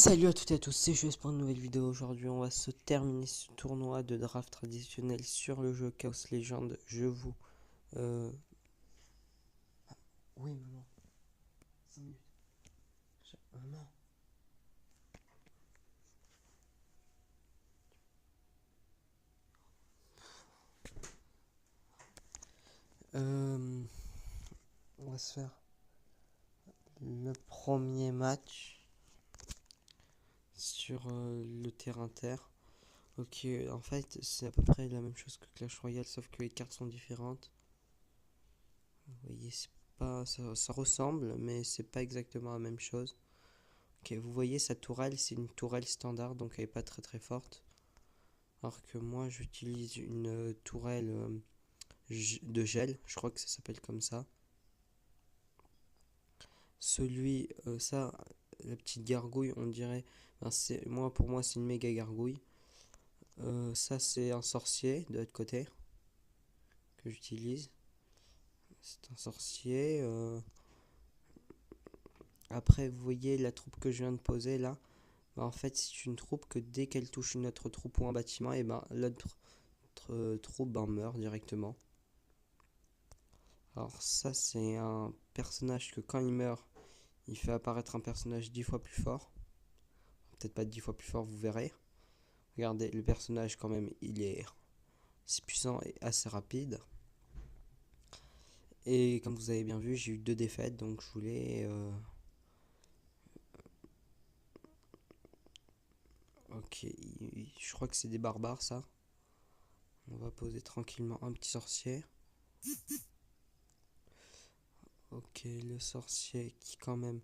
Salut à toutes et à tous, c'est Jules pour une nouvelle vidéo. Aujourd'hui, on va se terminer ce tournoi de draft traditionnel sur le jeu Chaos Legend. Je vous. Euh... Oui, maman. 5 minutes. Maman. Euh... On va se faire le premier match sur le terrain terre. Ok, en fait, c'est à peu près la même chose que Clash Royale, sauf que les cartes sont différentes. Vous voyez, c'est pas, ça ressemble, mais c'est pas exactement la même chose. Ok, vous voyez, sa tourelle, c'est une tourelle standard, donc elle est pas très très forte. Alors que moi, j'utilise une tourelle de gel, je crois que ça s'appelle comme ça. Ça, la petite gargouille, on dirait, ben, pour moi, c'est une méga gargouille. Ça, c'est un sorcier de l'autre côté que j'utilise. C'est un sorcier. Après, vous voyez la troupe que je viens de poser là. Ben, en fait, c'est une troupe que dès qu'elle touche une autre troupe ou un bâtiment, et ben l'autre troupe meurt directement. Alors ça, c'est un personnage que quand il meurt, il fait apparaître un personnage 10 fois plus fort. Peut-être pas 10 fois plus fort, vous verrez. Regardez, le personnage quand même, il est assez puissant et assez rapide. Et comme vous avez bien vu, j'ai eu 2 défaites, donc je voulais... Ok, je crois que c'est des barbares ça. On va poser tranquillement un petit sorcier. Ok, le sorcier qui quand même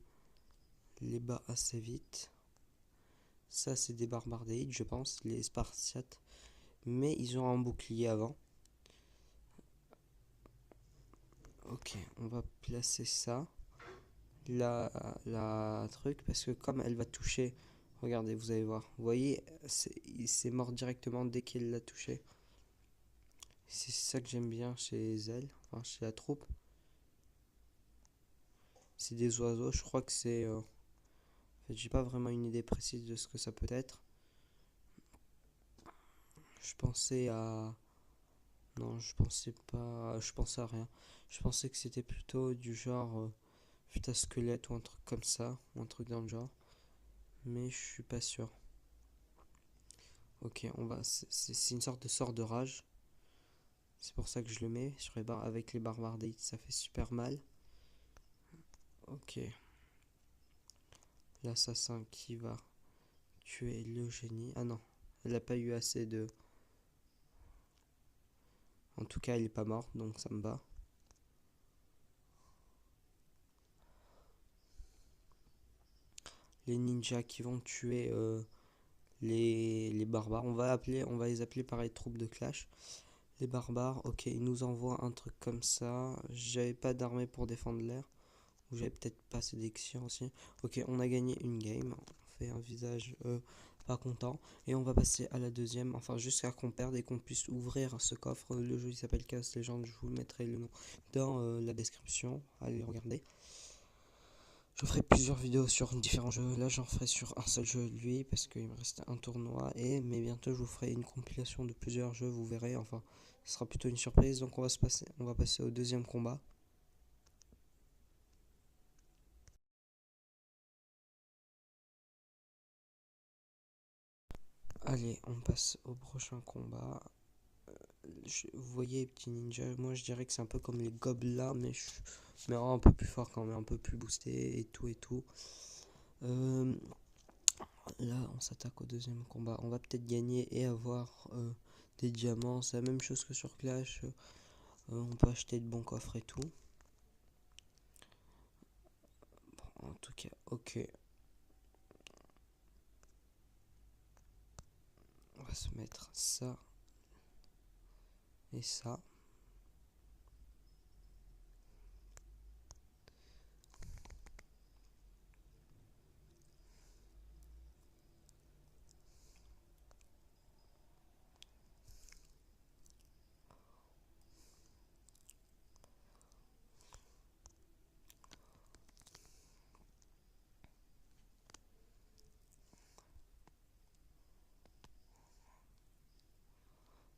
les bat assez vite. Ça, c'est des barbardéides, je pense, les Spartiates. Mais ils ont un bouclier avant. Ok, on va placer ça. La truc, parce que comme elle va toucher, regardez, vous allez voir. Vous voyez, c'est mort directement dès qu'elle l'a touché. C'est ça que j'aime bien chez elle, enfin chez la troupe. C'est des oiseaux, je crois que c'est... en fait, j'ai pas vraiment une idée précise de ce que ça peut être. Je pensais à... Non, je pensais pas... Je pensais à rien. Je pensais que c'était plutôt du genre... putain squelette ou un truc comme ça, ou un truc dans le genre. Mais je suis pas sûr. Ok, on va... C'est une sorte de sort de rage. C'est pour ça que je le mets sur les barres avec les barbardites, ça fait super mal. Ok. L'assassin qui va tuer le génie. Ah non, elle n'a pas eu assez de... En tout cas, elle est pas morte, donc ça me va. Les ninjas qui vont tuer les barbares. On va les appeler par les troupes de clash. Les barbares, ok, ils nous envoient un truc comme ça. J'avais pas d'armée pour défendre l'air. Ou j'avais peut-être pas assez d'action aussi. Ok, on a gagné une game. On fait un visage pas content. Et on va passer à la deuxième. Enfin, jusqu'à qu'on perde et qu'on puisse ouvrir ce coffre. Le jeu il s'appelle Chaos Legends. Je vous mettrai le nom dans la description. Allez regarder. Je ferai plusieurs vidéos sur différents jeux. Là, j'en ferai sur un seul jeu, lui, parce qu'il me reste un tournoi. Mais bientôt, je vous ferai une compilation de plusieurs jeux. Vous verrez. Enfin, ce sera plutôt une surprise. Donc, on va passer au deuxième combat. Allez, on passe au prochain combat. Vous voyez, petit ninja, moi je dirais que c'est un peu comme les gobelins, mais un peu plus fort quand même, un peu plus boosté et tout et tout. Euh, Là, on s'attaque au deuxième combat. On va peut-être gagner et avoir des diamants. C'est la même chose que sur Clash. On peut acheter de bons coffres et tout. Bon, en tout cas, ok. On va se mettre ça et ça.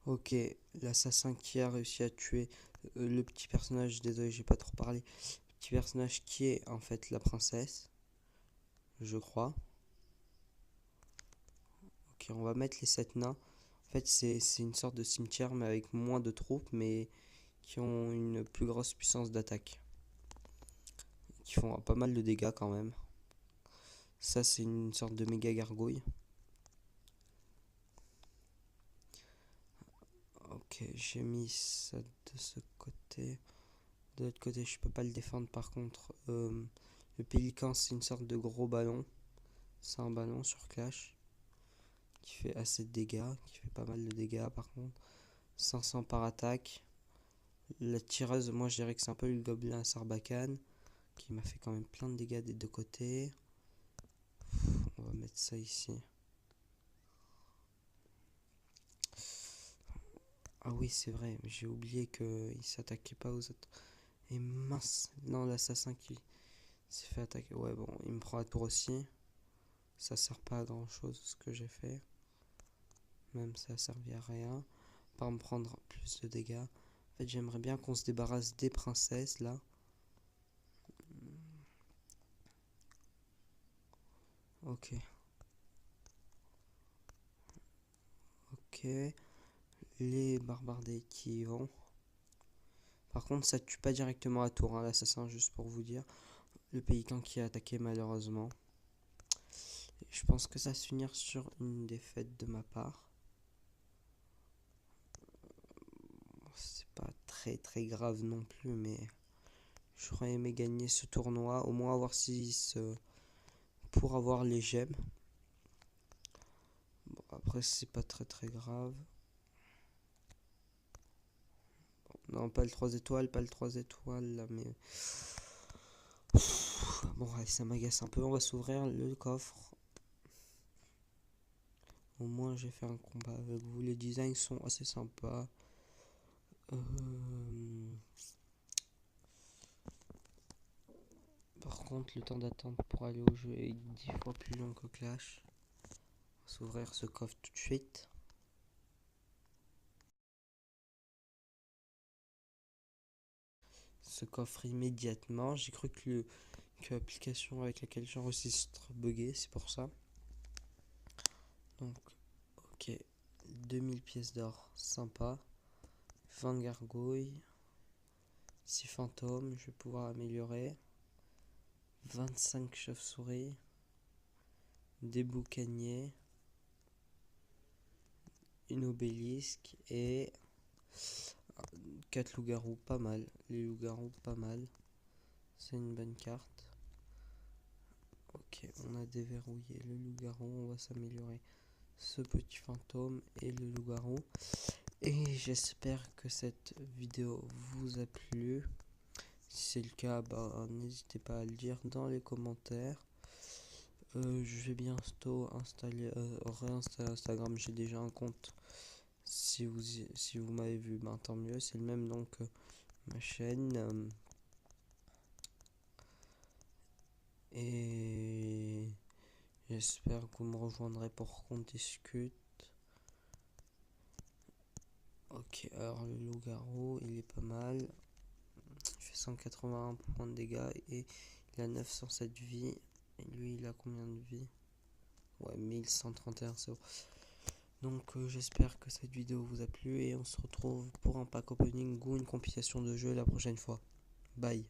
Ok, l'assassin qui a réussi à tuer le petit personnage, désolé, j'ai pas trop parlé. Le petit personnage qui est en fait la princesse, je crois. Ok, on va mettre les 7 nains. En fait, c'est une sorte de cimetière, mais avec moins de troupes, mais qui ont une plus grosse puissance d'attaque. Qui font pas mal de dégâts quand même. Ça, c'est une sorte de méga gargouille. Ok, j'ai mis ça de ce côté. De l'autre côté, je peux pas le défendre par contre. Le pélican, c'est une sorte de gros ballon. C'est un ballon sur Clash qui fait assez de dégâts, qui fait pas mal de dégâts par contre. 500 par attaque. La tireuse, moi je dirais que c'est un peu le gobelin Sarbacane qui m'a fait quand même plein de dégâts des deux côtés. On va mettre ça ici. Ah oui, c'est vrai, j'ai oublié qu'il s'attaquait pas aux autres. Et mince, non, l'assassin qui s'est fait attaquer. Ouais, bon, il me prend à tour aussi. Ça sert pas à grand chose ce que j'ai fait. Même ça a servi à rien. Pas me prendre plus de dégâts. En fait, j'aimerais bien qu'on se débarrasse des princesses là. Ok, ok. Les barbares qui y vont. Par contre, ça tue pas directement à tour, hein, l'assassin, juste pour vous dire. Le pélican qui a attaqué malheureusement. Je pense que ça va se finir sur une défaite de ma part. C'est pas très très grave non plus, mais j'aurais aimé gagner ce tournoi, au moins avoir 6 pour avoir les gemmes. Bon, après, c'est pas très très grave. Non, pas le 3 étoiles, pas le 3 étoiles là, mais. Bon, allez, ça m'agace un peu. On va s'ouvrir le coffre. Au moins, j'ai fait un combat avec vous. Les designs sont assez sympas. Par contre, le temps d'attente pour aller au jeu est 10 fois plus long que Clash. On va s'ouvrir ce coffre tout de suite. Ce coffre immédiatement. J'ai cru que l'application avec laquelle j'enregistre buguait, c'est pour ça. Donc, ok. 2000 pièces d'or, sympa. 20 gargouilles. 6 fantômes, je vais pouvoir améliorer. 25 chauves-souris. Des boucaniers. Une obélisque et 4 loups-garous, pas mal. Les loups-garous, pas mal. C'est une bonne carte. Ok, on a déverrouillé le loup-garou, on va s'améliorer ce petit fantôme et le loup-garou. Et j'espère que cette vidéo vous a plu. Si c'est le cas, bah, n'hésitez pas à le dire dans les commentaires. Je vais bientôt réinstaller Instagram, j'ai déjà un compte. Si vous m'avez vu, ben, tant mieux, c'est le même nom que ma chaîne. Et j'espère que vous me rejoindrez pour qu'on discute. Ok, alors le loup-garou, il est pas mal. Il fait 181 points de dégâts et il a 907 vies. Et lui, il a combien de vies? Ouais, 1131, c'est bon. Donc j'espère que cette vidéo vous a plu et on se retrouve pour un pack opening ou une compilation de jeux la prochaine fois. Bye.